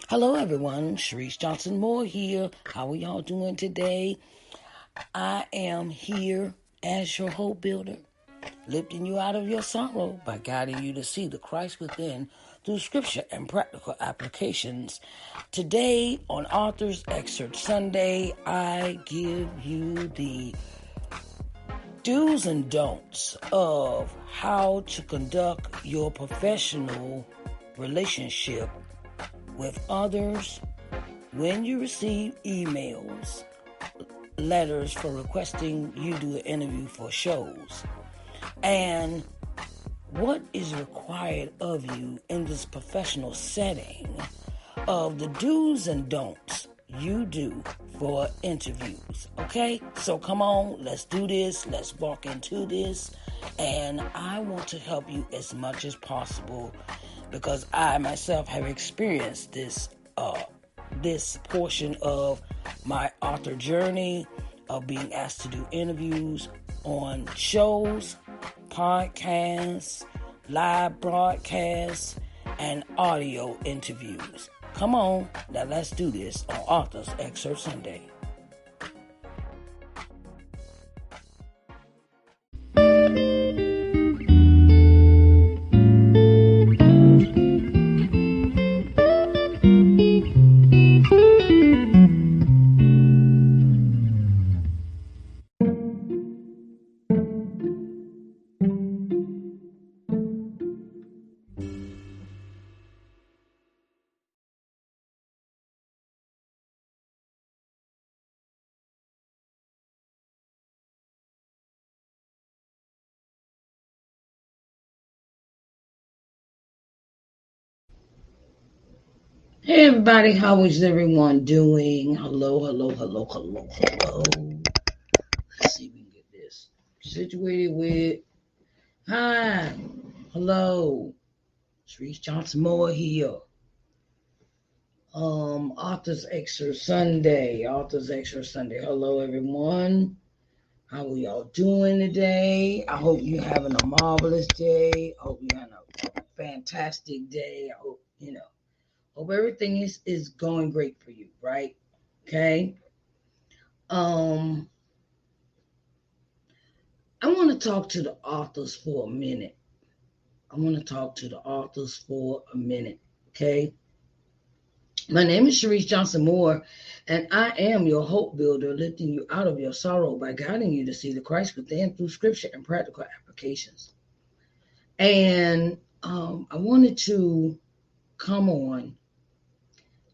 Hello, everyone. Sharice Johnson Moore here. How are y'all doing today? I am here as your hope builder, lifting you out of your sorrow by guiding you to see the Christ within through scripture and practical applications. Today, on Author's Excerpt Sunday, I give you the do's and don'ts of how to conduct your professional relationship with others when you receive emails, letters for requesting you do an interview for shows, and what is required of you in this professional setting of the do's and don'ts you do for interviews. Okay, so come on, let's do this. Let's walk into this, and I want to help you as much as possible because I myself have experienced this portion of my author journey of being asked to do interviews on shows, podcasts, live broadcasts, and audio interviews. Come on, now let's do this on Author's Excerpt Sunday. Hey everybody, how is everyone doing? Hello. Let's see if we can get this situated with. Hi, hello. Sharice Johnson Moore here. Author's Excerpt Sunday. Hello everyone. How are y'all doing today? I hope you're having a marvelous day. I hope you're having a fantastic day. I hope, hope everything is going great for you, right? Okay. I want to talk to the authors for a minute. Okay. My name is Sharice Johnson Moore, and I am your hope builder, lifting you out of your sorrow by guiding you to see the Christ within through scripture and practical applications. And I wanted to come on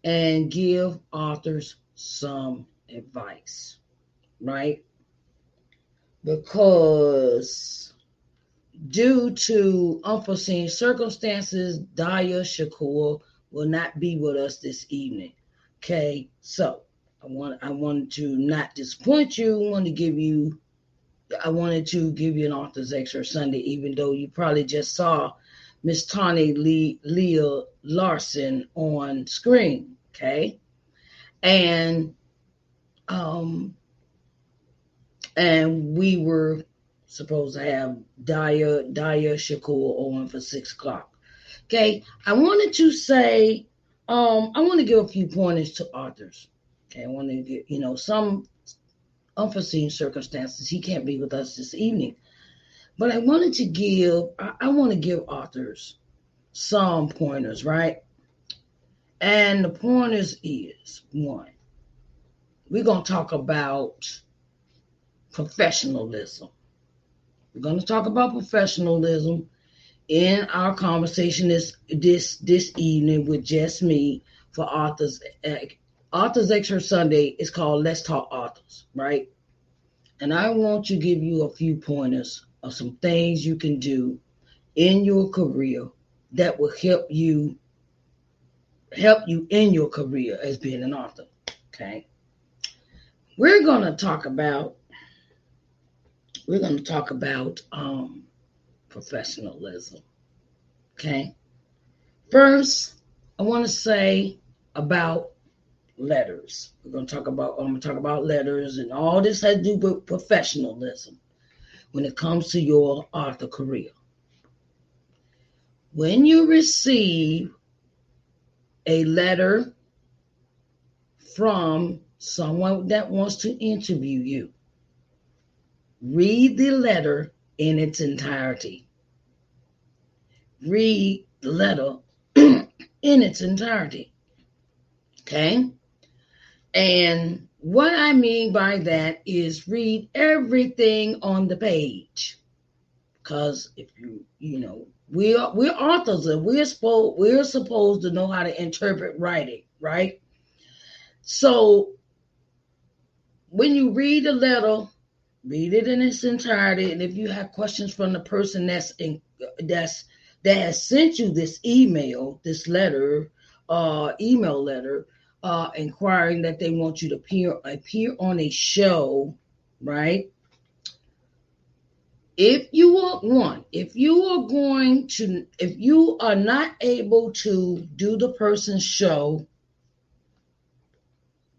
and give authors some advice, right? Because due to unforeseen circumstances, Daya Shakur will not be with us this evening. Okay, so I wanted to not disappoint you. I wanted to give you an author's excerpt Sunday, even though you probably just saw Miss Tawny Leah Larson on screen. Okay, and we were supposed to have Daya Shakur on for 6:00. Okay, I wanted to say, I want to give a few pointers to authors. Okay, I want to give, some unforeseen circumstances. He can't be with us this evening, but I want to give authors some pointers, right? And the pointers is one, we're going to talk about professionalism. We're going to talk about professionalism in our conversation this evening with just me for Author's Excerpt Sunday. Is called Let's Talk Authors, right? And I want to give you a few pointers of some things you can do in your career that will help you in your career as being an author. Okay, we're going to talk about professionalism. Okay, first I want to say about letters. I'm going to talk about letters, and all this has to do with professionalism when it comes to your author career. When you receive a letter from someone that wants to interview you. Read the letter in its entirety. Read the letter in its entirety. Okay? And what I mean by that is read everything on the page. Because if we're authors and we're supposed to know how to interpret writing, right? So when you read the letter, read it in its entirety, and if you have questions from the person that has sent you this email letter, inquiring that they want you to appear on a show, right? If you are not able to do the person's show,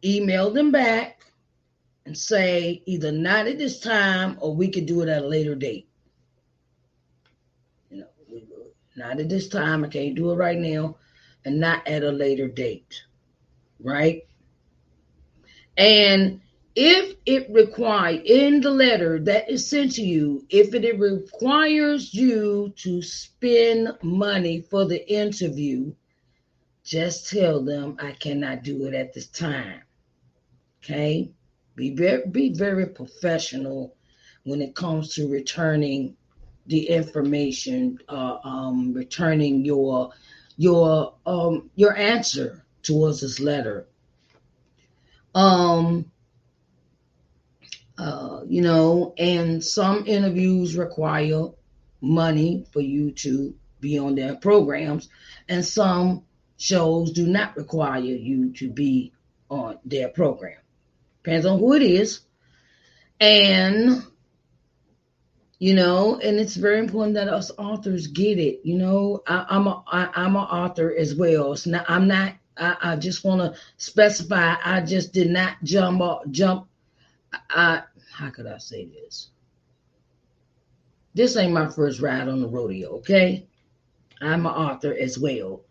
email them back and say either not at this time or we could do it at a later date. Not at this time, I can't do it right now, and not at a later date, right? And if it requires, in the letter that is sent to you, if it requires you to spend money for the interview, just tell them I cannot do it at this time. Okay? Be very professional when it comes to returning the information, returning your answer towards this letter. And some interviews require money for you to be on their programs, and some shows do not require you to be on their program. Depends on who it is. And and it's very important that us authors get it. I'm an author as well. So now I just want to specify, I just did not jump. How could I say this? This ain't my first ride on the rodeo, okay? I'm an author as well.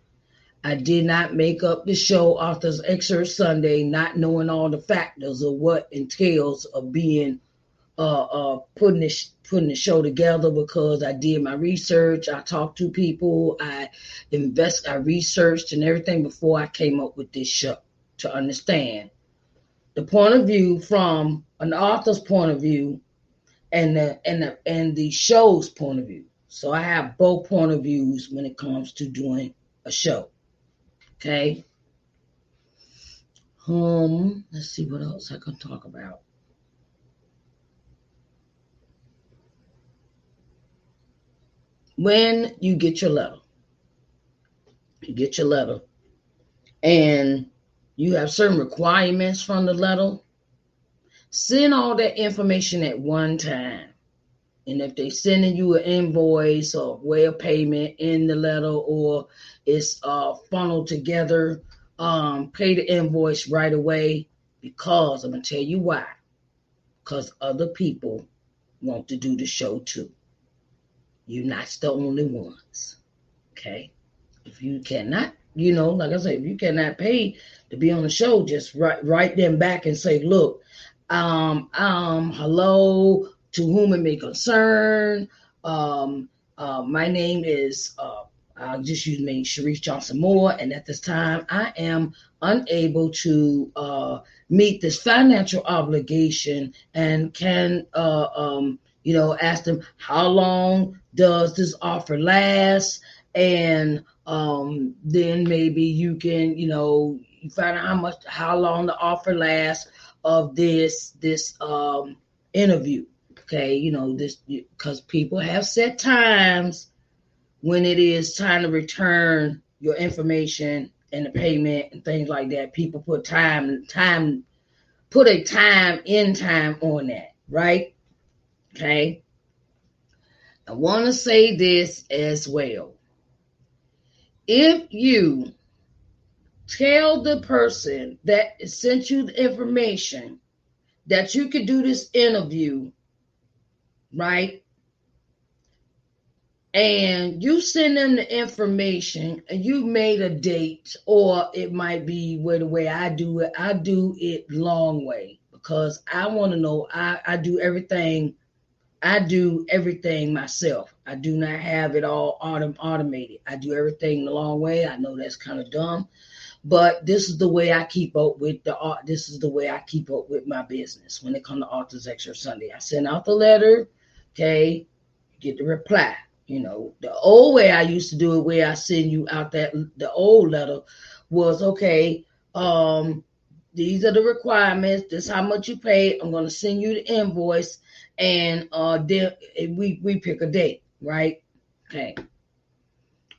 I did not make up the show Author's Excerpt Sunday, not knowing all the factors of what entails of being putting the show together, because I did my research. I talked to people. I researched and everything before I came up with this show, to understand the point of view from an author's point of view and the show's point of view. So I have both point of views when it comes to doing a show. Okay. Let's see what else I can talk about. When you get your letter, and you have certain requirements from the letter, send all that information at one time. And if they're sending you an invoice or way of payment in the letter, or it's funneled together, pay the invoice right away, because I'm going to tell you why. Because other people want to do the show too. You're not the only ones. Okay? If you cannot, like I said, if you cannot pay to be on the show, just write them back and say, look, hello, to whom it may concern. My name is, I'll just use me, Sharice Johnson Moore, and at this time, I am unable to meet this financial obligation, and can, ask them, how long does this offer last? And then maybe you can, you find out how long the offer lasts of this interview. Okay, this, because people have set times when it is time to return your information and the payment and things like that. People put a time on that, right? Okay. I want to say this as well. If you tell the person that sent you the information that you could do this interview, right, and you send them the information and you made a date, or it might be where the way I do it long way, because I want to know. I do everything. I do everything myself. I do not have it all automated. I do everything the long way. I know that's kind of dumb, but this is the way I keep up with the art. This is the way I keep up with my business when it comes to Authors Excerpt Sunday. I send out the letter, okay, get the reply. The old way I used to do it, where I send you out the old letter was, okay, these are the requirements. This is how much you pay. I'm going to send you the invoice, and then we pick a date, right? Okay.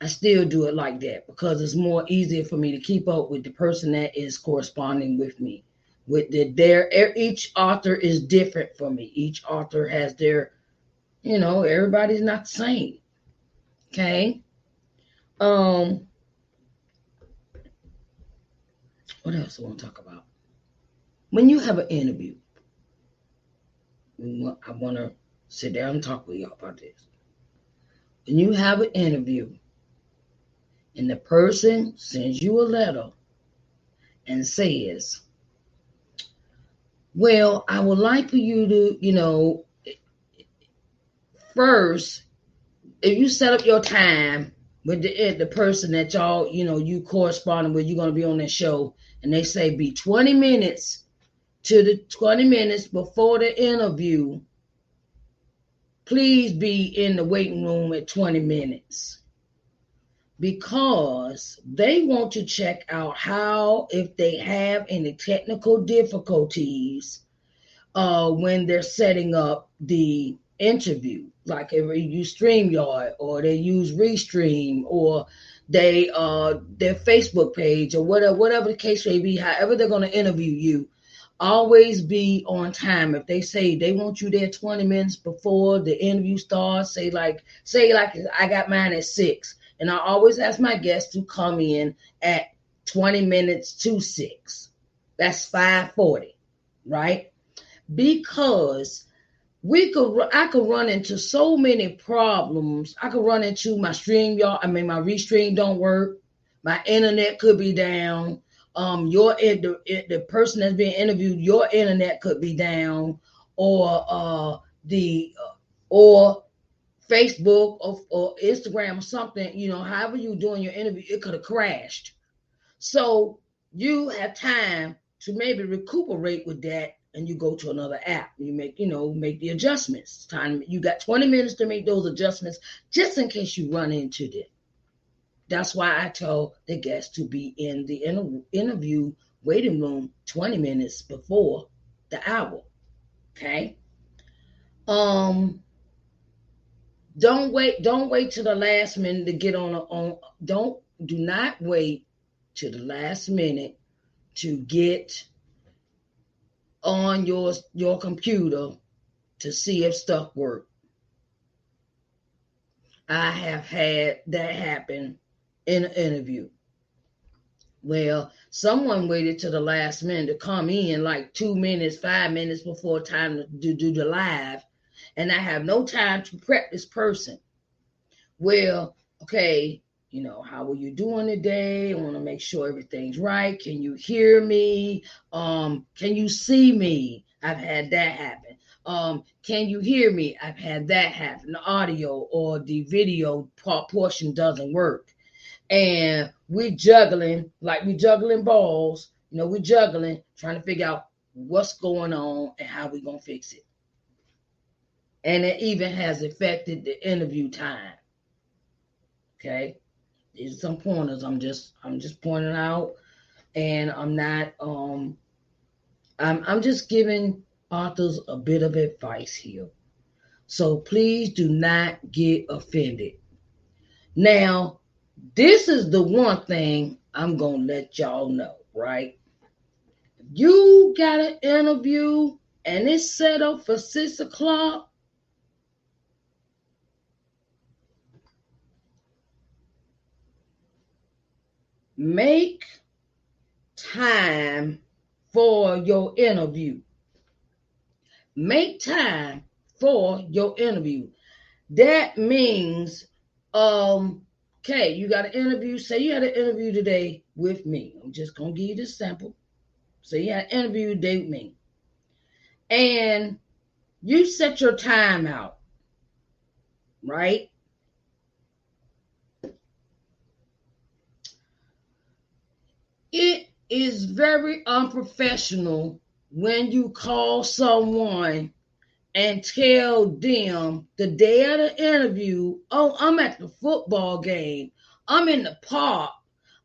I still do it like that because it's more easier for me to keep up with the person that is corresponding with me. Each author is different for me. Each author has their, everybody's not the same. Okay. What else I want to talk about? When you have an interview, I want to sit down and talk with y'all about this. When you have an interview and the person sends you a letter and says, well, I would like for you to, first, if you set up your time with the person that y'all, you corresponding with, you're going to be on that show, and they say be 20 minutes to the 20 minutes before the interview, please be in the waiting room at 20 minutes. Because they want to check out if they have any technical difficulties when they're setting up the interview. Like if they use StreamYard, or they use Restream, or their Facebook page, or whatever the case may be, however they're going to interview you, always be on time. If they say they want you there 20 minutes before the interview starts, say like I got mine at 6, and I always ask my guests to come in at 20 minutes to 6. That's 5:40, right? Because I could run into so many problems. I could run into my my Restream don't work. My internet could be down. The person that's being interviewed, your internet could be down, or or Facebook or Instagram or something. However you doing your interview, it could have crashed. So you have time to maybe recuperate with that, and you go to another app. You make the adjustments. You got 20 minutes to make those adjustments, just in case you run into it. That's why I tell the guests to be in the interview waiting room 20 minutes before the hour. Okay. Don't wait till the last minute to get do not wait till the last minute to get on your computer to see if stuff works. I have had that happen in an interview. Well, someone waited to the last minute to come in, like 2 minutes, 5 minutes before time to do the live, and I have no time to prep this person. Well, okay, how are you doing today? I want to make sure everything's right. Can you hear me? Can you see me? I've had that happen. Can you hear me? I've had that happen. The audio or the video portion doesn't work. And we're juggling balls. We're juggling, trying to figure out what's going on and how we're going to fix it. And it even has affected the interview time. Okay. These are some pointers I'm just pointing out, and I'm not I'm just giving authors a bit of advice here. So please do not get offended. Now, this is the one thing I'm going to let y'all know, right? If you got an interview and it's set up for 6 o'clock, make time for your interview. Make time for your interview. That means Okay, you got an interview. Say you had an interview today with me. I'm just gonna give you this sample. So you had an interview today with me. And you set your time out, right? It is very unprofessional when you call someone and tell them the day of the interview, oh, I'm at the football game. I'm in the park.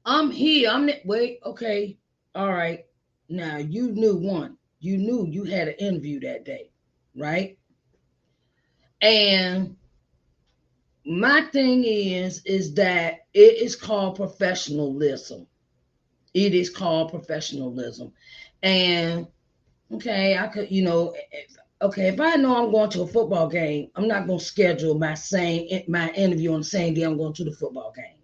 I'm here. Wait, okay. All right. Now you knew one. You knew you had an interview that day, right? And my thing is that it is called professionalism. It is called professionalism. And okay, I could, okay, if I know I'm going to a football game, I'm not going to schedule my interview on the same day I'm going to the football game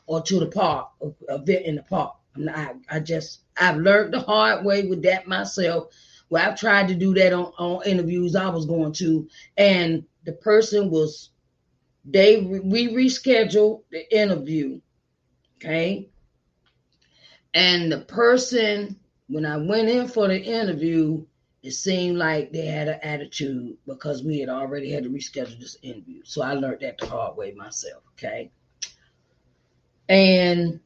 or to the park, a bit in the park. I've learned the hard way with that myself. Well, I've tried to do that on interviews I was going to, and the person we rescheduled the interview, okay, and the person, when I went in for the interview, it seemed like they had an attitude because we had already had to reschedule this interview. So I learned that the hard way myself, okay? And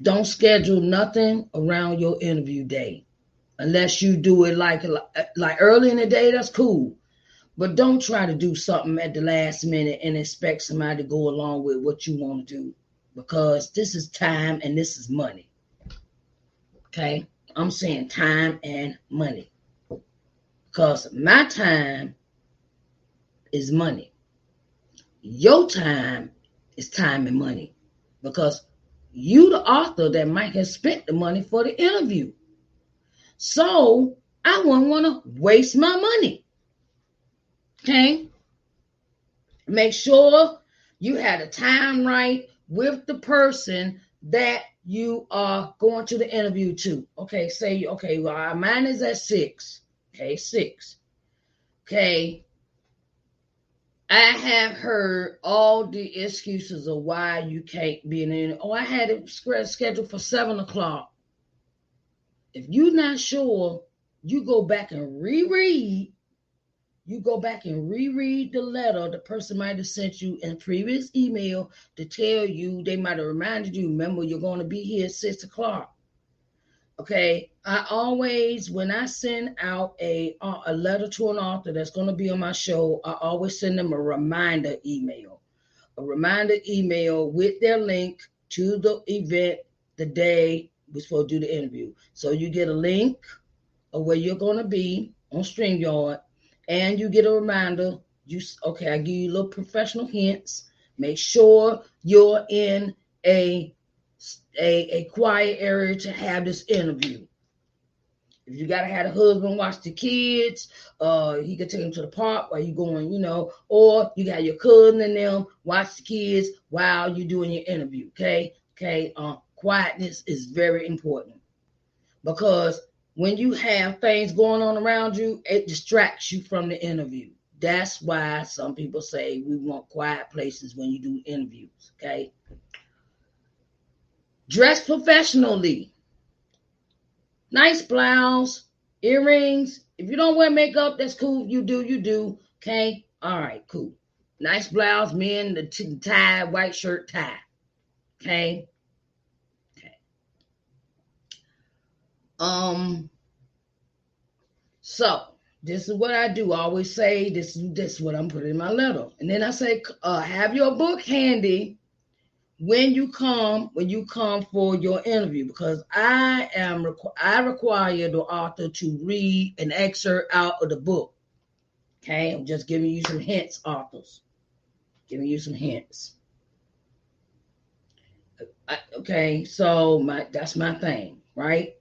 don't schedule nothing around your interview day. Unless you do it like early in the day, that's cool. But don't try to do something at the last minute and expect somebody to go along with what you want to do. Because this is time and this is money. Okay? I'm saying time and money. Because my time is money. Your time is time and money. Because you the author that might have spent the money for the interview. So I wouldn't want to waste my money. Okay? Make sure you had a time right with the person that you are going to the interview to. Okay, well, mine is at 6. Okay, 6. Okay. I have heard all the excuses of why you can't be in the. Oh, I had it scheduled for 7 o'clock. If you're not sure, you go back and reread. You go back and reread the letter the person might have sent you in previous email to tell you, they might have reminded you, remember, you're going to be here at 6 o'clock. Okay, I always, when I send out a letter to an author that's going to be on my show, I always send them a reminder email with their link to the event the day we're supposed to do the interview. So you get a link of where you're going to be on StreamYard, and you get a reminder. I give you little professional hints. Make sure you're in a quiet area to have this interview. If you gotta have a husband watch the kids, he could take them to the park while you going, or you got your cousin and them watch the kids while you're doing your interview. Okay. Quietness is very important because when you have things going on around you, it distracts you from the interview. That's why some people say we want quiet places when you do interviews. Okay. Dress professionally. Nice blouse, earrings. If you don't wear makeup, that's cool. You do. Okay? All right, cool. Nice blouse, men, the tie, white shirt, tie. Okay? So this is what I do. I always say this is what I'm putting in my letter. And then I say, have your book handy when you come for your interview, because I require the author to read an excerpt out of the book. Okay, I'm just giving you some hints, authors. Giving you some hints. Okay, so that's my thing, right?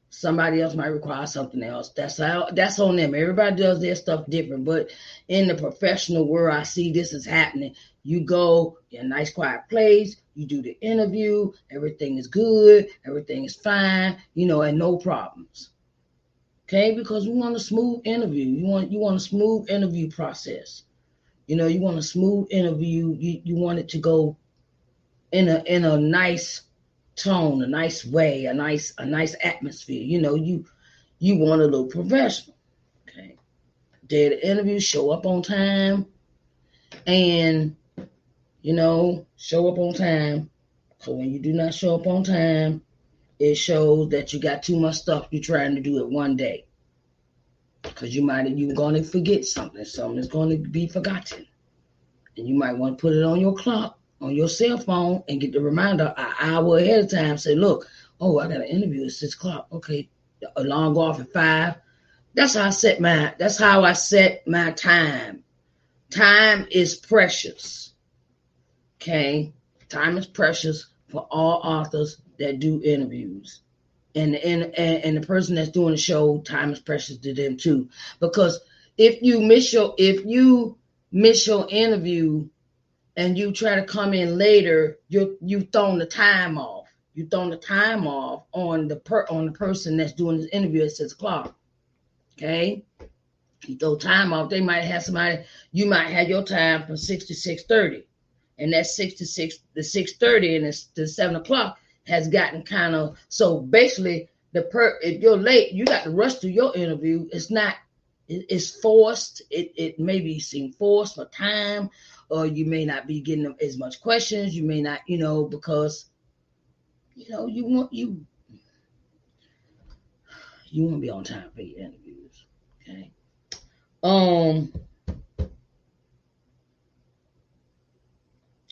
Somebody else might require something else. That's on them. Everybody does their stuff different, but in the professional world, I see this is happening. You go in a nice quiet place, you do the interview, everything is good, everything is fine, and no problems. Okay, because we want a smooth interview. You want a smooth interview process. You want a smooth interview. You want it to go in a nice tone, a nice way, a nice atmosphere. You want to look professional. Okay. Day of the interview, show up on time, and show up on time. So when you do not show up on time, it shows that you got too much stuff you're trying to do it one day. Because you're going to forget something. Something is going to be forgotten. And you might want to put it on your clock, on your cell phone, and get the reminder an hour ahead of time. Say, look, I got an interview at 6 o'clock. Okay, alarm go off at 5. That's how I set my time. Time is precious. Okay? Time is precious for all authors that do interviews. And the person that's doing the show, time is precious to them too. Because if you miss your interview and you try to come in later, you've thrown the time off. You've thrown the time off on the person that's doing this interview at 6 o'clock. Okay? You throw time off. They might have somebody. You might have your time from 6 to 6:30, and that 6 to 6:30 and the 7 o'clock has gotten kind of. So basically, if you're late, you got to rush through your interview. It's forced. It maybe seem forced for time, or you may not be getting as much questions. You may not, because you want to be on time for your interviews. Okay.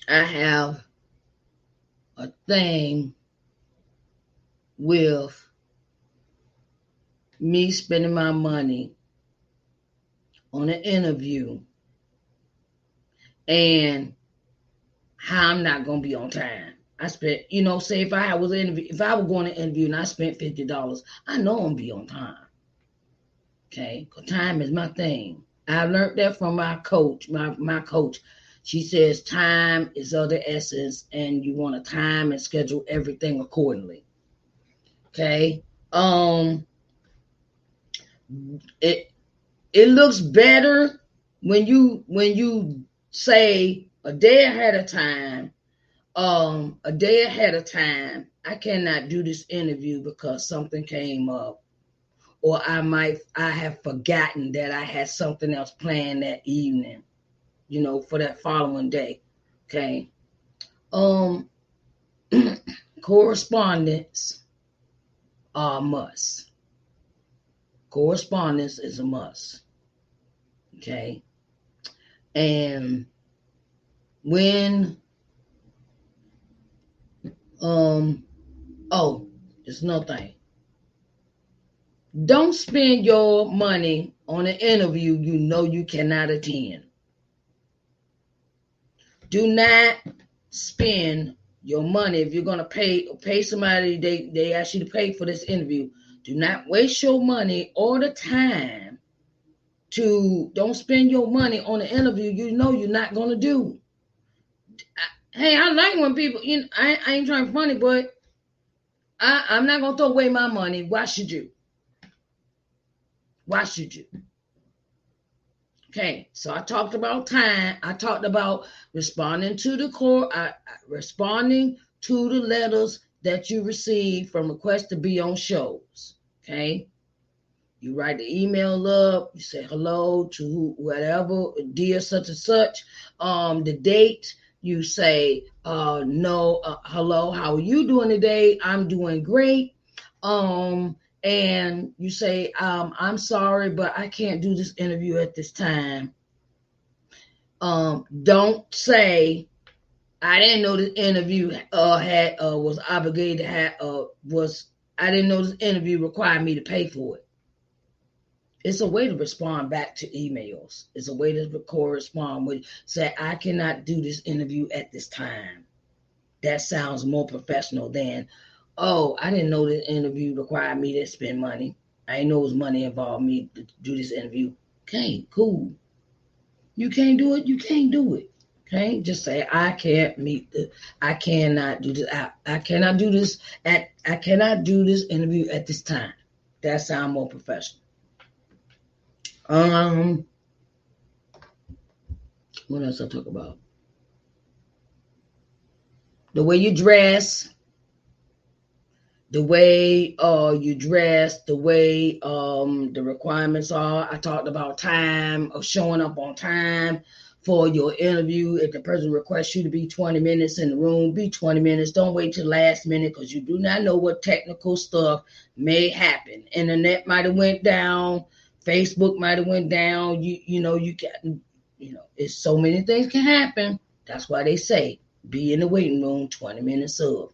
I have a thing with me spending my money on an interview and how I'm not going to be on time. I spent, say if I was going to interview and I spent $50, I know I'm going to be on time. Okay? Because time is my thing. I learned that from my coach, my coach. She says time is of the essence, and you want to time and schedule everything accordingly. Okay? It looks better when you say a day ahead of time. I cannot do this interview because something came up, or I have forgotten that I had something else planned that evening, for that following day. Okay. Correspondence are a must. Correspondence is a must. Okay. And when there's no thing. Don't spend your money on an interview you cannot attend. Do not spend your money if you're gonna pay somebody. They ask you to pay for this interview. Do not waste your money or the time. Don't spend your money on an interview you're not gonna do. Hey, I like when people. I ain't trying to be funny, but I'm not gonna throw away my money. Why should you? Why should you? Okay, so I talked about time. I talked about responding to the responding to the letters that you receive from requests to be on shows. Okay, you write the email up. You say hello to whatever, dear such and such. The date. You say no, hello. How are you doing today? I'm doing great. And you say, I'm sorry, but I can't do this interview at this time. Don't say, I didn't know this interview was obligated to have, I didn't know this interview required me to pay for it. It's a way to respond back to emails. It's a way to correspond with, say, I cannot do this interview at this time. That sounds more professional than, I didn't know this interview required me to spend money. I didn't know it was money involved me to do this interview. Okay, cool. You can't do it, you can't do it. Okay, just say I cannot do this. I cannot do this interview at this time. That sounds more professional. What else I talk about? The way you dress, the way you dress, the way the requirements are. I talked about time of showing up on time for your interview. If the person requests you to be 20 minutes in the room, be 20 minutes. Don't wait till the last minute because you do not know what technical stuff may happen. Internet might have went down. Facebook might have went down. It's so many things can happen. That's why they say be in the waiting room 20 minutes of.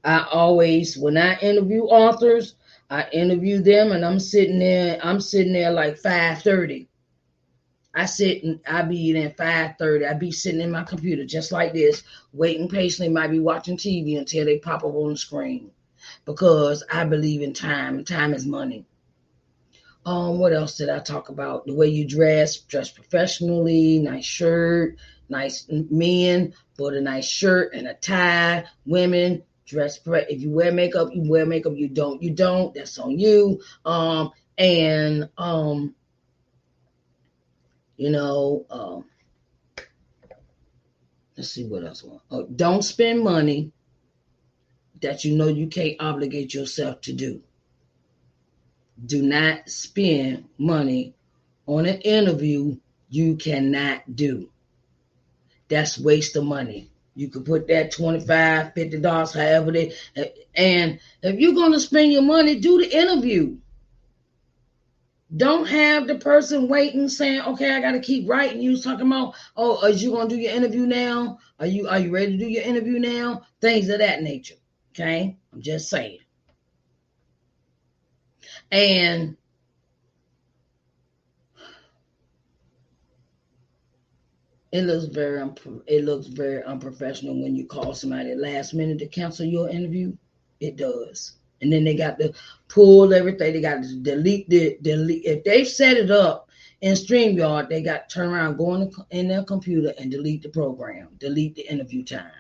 I always, when I interview authors, I interview them and I'm sitting there like 5:30. I be in at 5:30. I be sitting in my computer just like this, waiting patiently, might be watching TV until they pop up on the screen. Because I believe in time. Time is money. What else did I talk about? The way you dress professionally, nice shirt, nice men, put a nice shirt and a tie. Women, dress if you wear makeup, you wear makeup. You don't. That's on you. And let's see what else. Don't spend money that you know you can't obligate yourself to do. Do not spend money on an interview you cannot do. That's waste of money. You could put that $25, $50, however they. And if you're going to spend your money, do the interview. Don't have the person waiting saying, okay, I got to keep writing. You was talking about, oh, are you going to do your interview now? Are you ready to do your interview now? Things of that nature. Okay? I'm just saying. And it looks very unprofessional when you call somebody at last minute to cancel your interview. It does. And then they got to pull everything. They got to delete. If they've set it up in StreamYard, they got to turn around, go in their computer and delete the program, delete the interview time.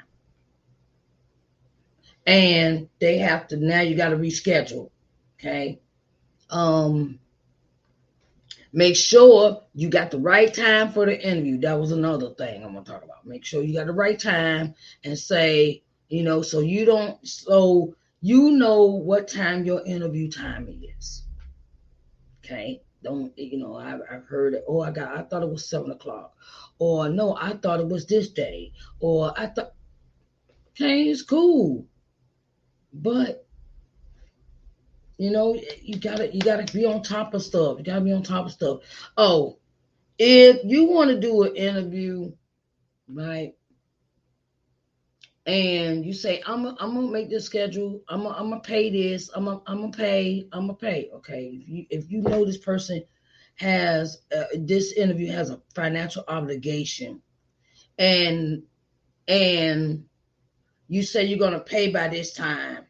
And they have to, now you got to reschedule. Okay. Make sure you got the right time for the interview. That was another thing I'm going to talk about. Make sure you got the right time and say, so you know what time your interview time is. Okay. Don't, I've heard it. Oh, I thought it was 7:00. Or no, I thought it was this day. Or I thought, okay, it's cool. But you gotta be on top of stuff. You gotta be on top of stuff. Oh, if you want to do an interview, right, and you say, I'm gonna make this schedule, I'm gonna pay this, I'm gonna pay. Okay, if you know this person has this interview has a financial obligation, and you say you're gonna pay by this time,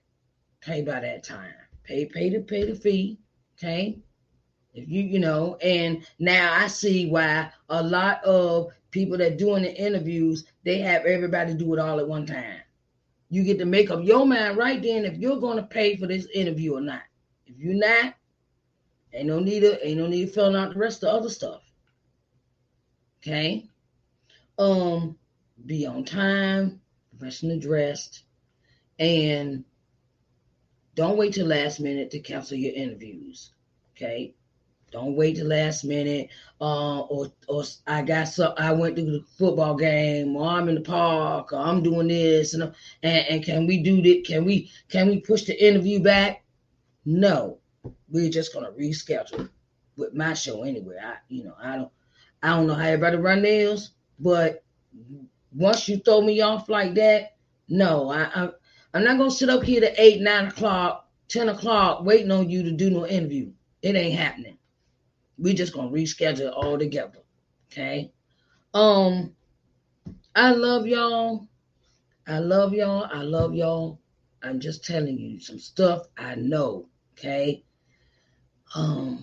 pay by that time, pay the fee, okay. If and now I see why a lot of people that doing the interviews, they have everybody do it all at one time. You get to make up your mind right then if you're going to pay for this interview or not. If you're not, ain't no need of filling out the rest of the other stuff. Okay? Be on time, professionally dressed, and don't wait till last minute to cancel your interviews. Okay? Don't wait till last minute. Or I went to the football game, or I'm in the park, or I'm doing this, and can we do this? Can we push the interview back? No, we're just gonna reschedule with my show anyway. I don't know how everybody run theirs, but once you throw me off like that, no, I'm not gonna sit up here to 8, 9 o'clock, 10 o'clock waiting on you to do no interview. It ain't happening. We just gonna reschedule it all together. Okay. I love y'all. I love y'all. I'm just telling you some stuff I know. Okay. I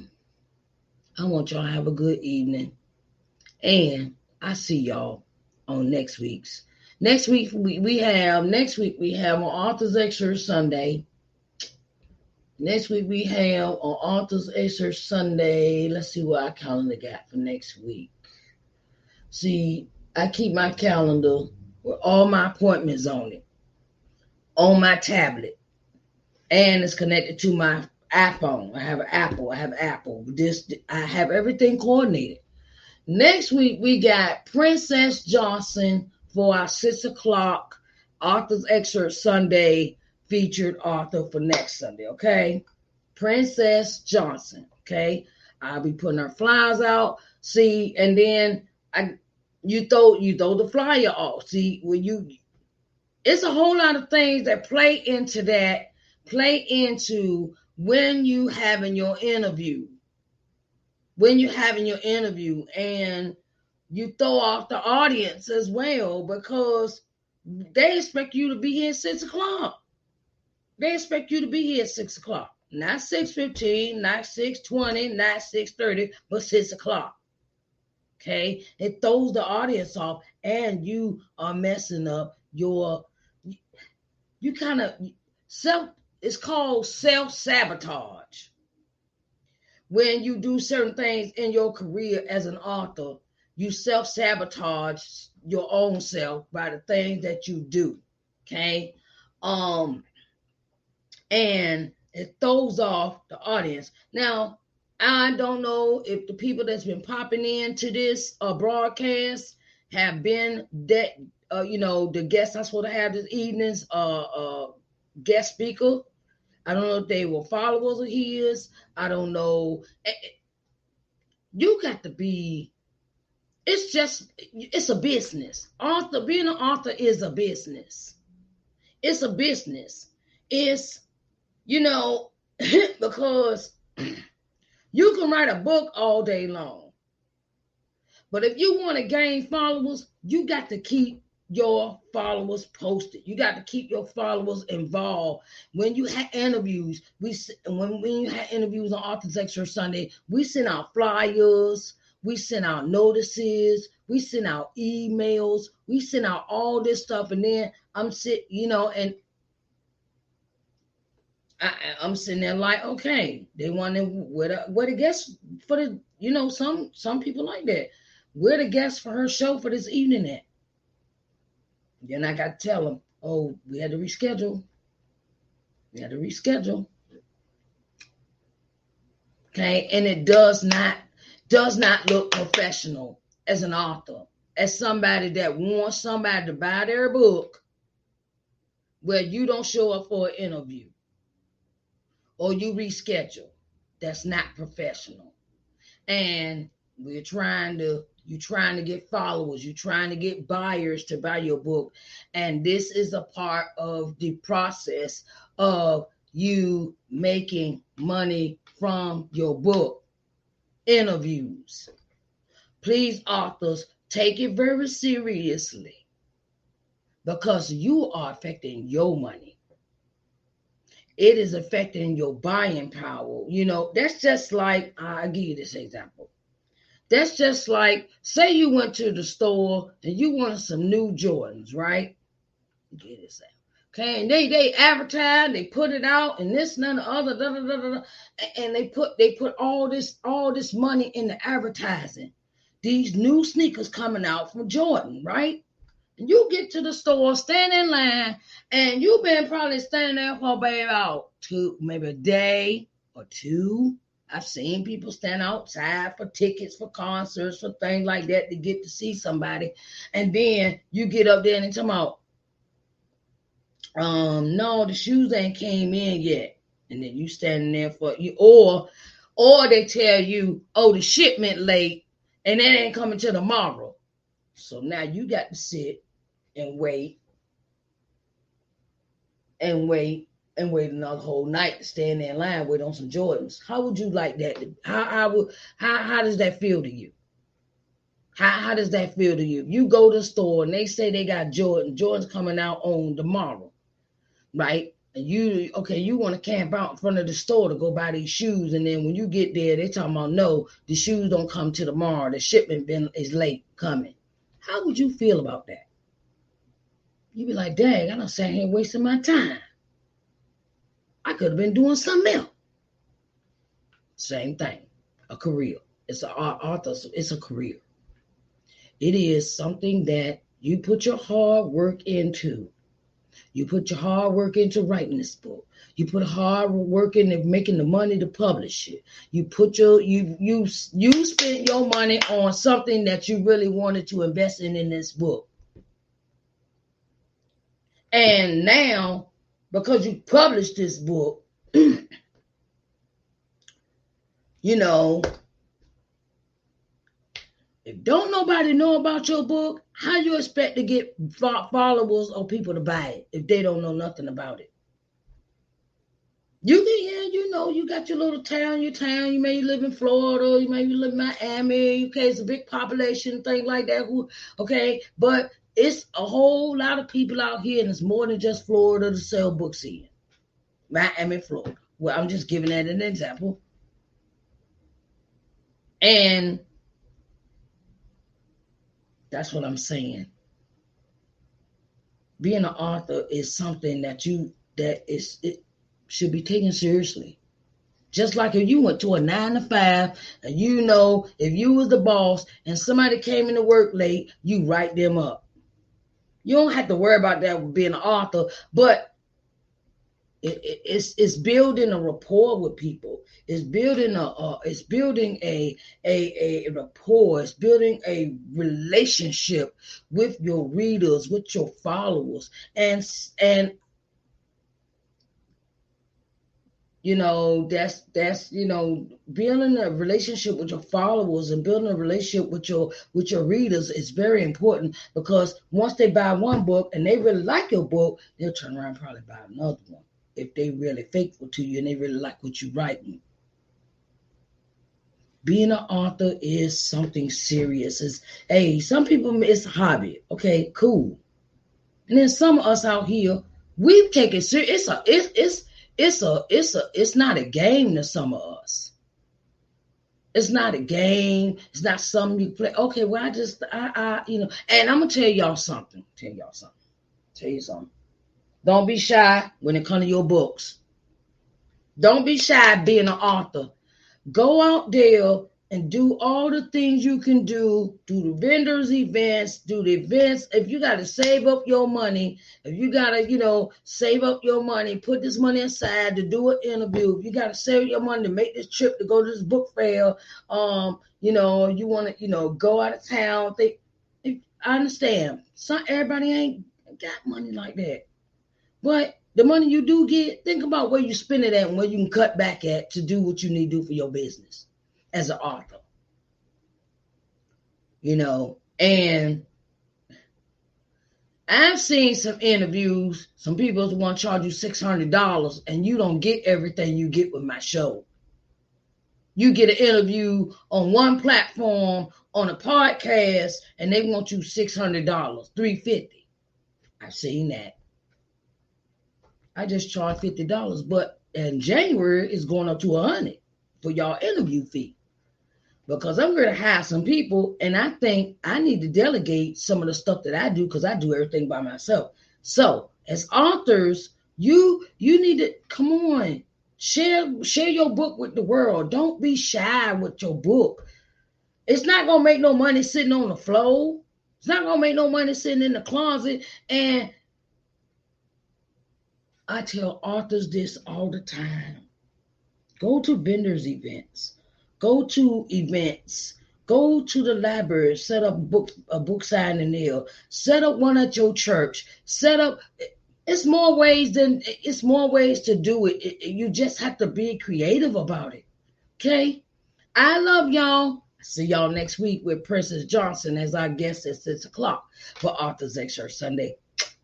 want y'all to have a good evening. And I see y'all on next week's. Next week we have on Author's Excerpt Sunday. Next week we have on Author's Excerpt Sunday. Let's see what our calendar got for next week. See, I keep my calendar with all my appointments on it, on my tablet, and it's connected to my iPhone. I have an Apple. I have Apple. I have everything coordinated. Next week we got Princess Johnson for our 6 o'clock author's excerpt Sunday featured author for next Sunday. Okay, Princess Johnson. Okay, I'll be putting our flyers out. See, and then you throw the flyer off. See, it's a whole lot of things that play into that. Play into when you having your interview. When you're having your interview, and you throw off the audience as well, because they expect you to be here at 6 o'clock. They expect you to be here at 6 o'clock. Not 6:15, not 6:20, not 6:30, but 6 o'clock. Okay? It throws the audience off, and you are messing up you kind of it's called self-sabotage. When you do certain things in your career as an author, you self-sabotage your own self by the things that you do. Okay. And it throws off the audience. Now, I don't know if the people that's been popping into this broadcast have been that the guests I'm supposed to have this evening's guest speaker. I don't know if they were followers of his. I don't know. You got to be. It's a business. Being an author is a business. It's a business. It's, because you can write a book all day long. But if you want to gain followers, you got to keep your followers posted. You got to keep your followers involved. When you have interviews, when you have interviews on Authors Extra Sunday, we send out flyers, we send out notices, we send out emails, we send out all this stuff, and then I'm sitting, and I'm sitting there like, okay, they want to where the guests for the, some people like that. Where the guests for her show for this evening at? Then I got to tell them, oh, we had to reschedule. Okay, and it does not look professional as an author, as somebody that wants somebody to buy their book, where you don't show up for an interview or you reschedule. That's not professional. And you're trying to get followers, you're trying to get buyers to buy your book, and this is a part of the process of you making money from your book. Interviews. Please, authors, take it very seriously, because you are affecting your money. It is affecting your buying power. That's just like, I'll give you this example. That's just like, say you went to the store and you wanted some new Jordans, right? Get this out. Okay, and they advertise, they put it out, and this and the other, and they put all this money in the advertising. These new sneakers coming out from Jordan, right? And you get to the store, stand in line, and you've been probably standing there for about maybe a day or two. I've seen people stand outside for tickets, for concerts, for things like that, to get to see somebody. And then you get up there and talk about, no, the shoes ain't came in yet. And then you standing there for you, or they tell you, oh, the shipment late and it ain't coming till tomorrow. So now you got to sit and wait another whole night to stand there in line, wait on some Jordans. How would you like that? How does that feel to you? How does that feel to you? You go to the store and they say they got Jordan's coming out on tomorrow, right? And you want to camp out in front of the store to go buy these shoes, and then when you get there, they talking about, no, the shoes don't come till tomorrow. The shipment is late coming. How would you feel about that? You'd be like, dang, I done sat here wasting my time. I could have been doing something else. Same thing, a career. It's an author, it's a career. It is something that you put your hard work into. You put your hard work into writing this book. You put hard work into making the money to publish it. You put you spent your money on something that you really wanted to invest in this book. And now, because you published this book, you know, if don't nobody know about your book, how you expect to get followers or people to buy it if they don't know nothing about it? You can, yeah, you know, you got your little town, you may live in Florida, you may live in Miami, UK, it's a big population, thing like that. Okay, but it's a whole lot of people out here, and it's more than just Florida to sell books in. Miami, Florida. Well, I'm just giving that an example. And that's what I'm saying. Being an author is something that it should be taken seriously. Just like if you went to a 9 to 5, and you know, if you was the boss and somebody came into work late, you write them up. You don't have to worry about that with being an author, but it's building a rapport with people. It's building a rapport. It's building a relationship with your readers, with your followers, and you know, that's you know, building a relationship with your followers and building a relationship with your readers is very important, because once they buy one book and they really like your book, they'll turn around and probably buy another one if they really faithful to you and they really like what you're writing. Being an author is something serious. Some people, it's a hobby. Okay, cool. And then some of us out here, we take it serious. It's not a game to some of us. It's not a game. It's not something you play. Okay, well, you know, and I'm gonna tell y'all something. Tell you something. Don't be shy when it comes to your books. Don't be shy being an author. Go out there and do all the things you can do the vendors events, do the events. If you got to save up your money, if you got to, you know, save up your money, put this money aside to do an interview, if you got to save your money to make this trip to go to this book fair, you know, you want to, you know, go out of town. I understand. Everybody ain't got money like that. But the money you do get, think about where you spend it at and where you can cut back at to do what you need to do for your business as an author. You know, and I've seen some interviews, some people want to charge you $600 and you don't get everything you get with my show. You get an interview on one platform, on a podcast, and they want you $600, $350. I've seen that. I just charge $50, but in January it's going up to $100 for y'all interview fee, because I'm going to hire some people, and I think I need to delegate some of the stuff that I do, because I do everything by myself. So as authors, you need to come on, share your book with the world. Don't be shy with your book. It's not going to make no money sitting on the floor. It's not going to make no money sitting in the closet. And I tell authors this all the time. Go to vendors events. Go to events. Go to the library. Set up a book signing there. Set up one at your church. Set up. It's more ways to do it. You just have to be creative about it. Okay? I love y'all. See y'all next week with Princess Johnson as our guest at 6 o'clock for Authors Excerpt Sunday.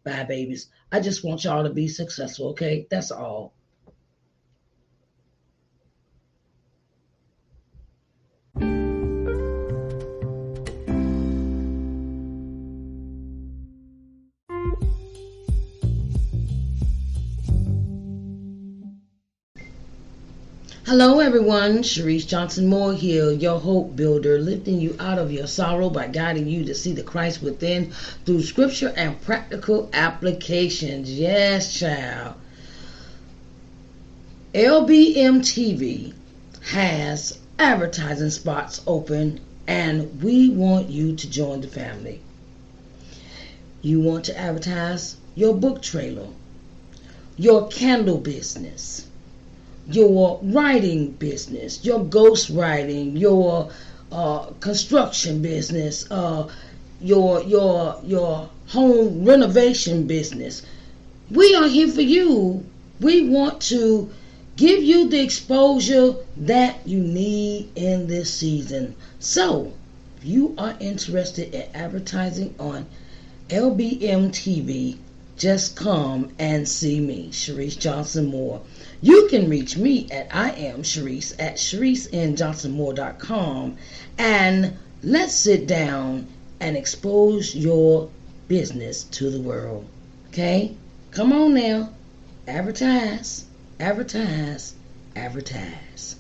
Bye, babies. I just want y'all to be successful, okay? That's all. Hello, everyone. Sharice Johnson Moore here, your hope builder, lifting you out of your sorrow by guiding you to see the Christ within through scripture and practical applications. Yes, child. LBM TV has advertising spots open And we want you to join the family. You want to advertise your book trailer, your candle business, your writing business, your ghost writing, your construction business, your home renovation business. We are here for you. We want to give you the exposure that you need in this season. So, if you are interested in advertising on LBM TV, just come and see me, Sharice Johnson Moore. You can reach me at I am Sharice at ShariceNJohnsonMoore.com, and let's sit down and expose your business to the world. Okay? Come on now. Advertise, advertise, advertise.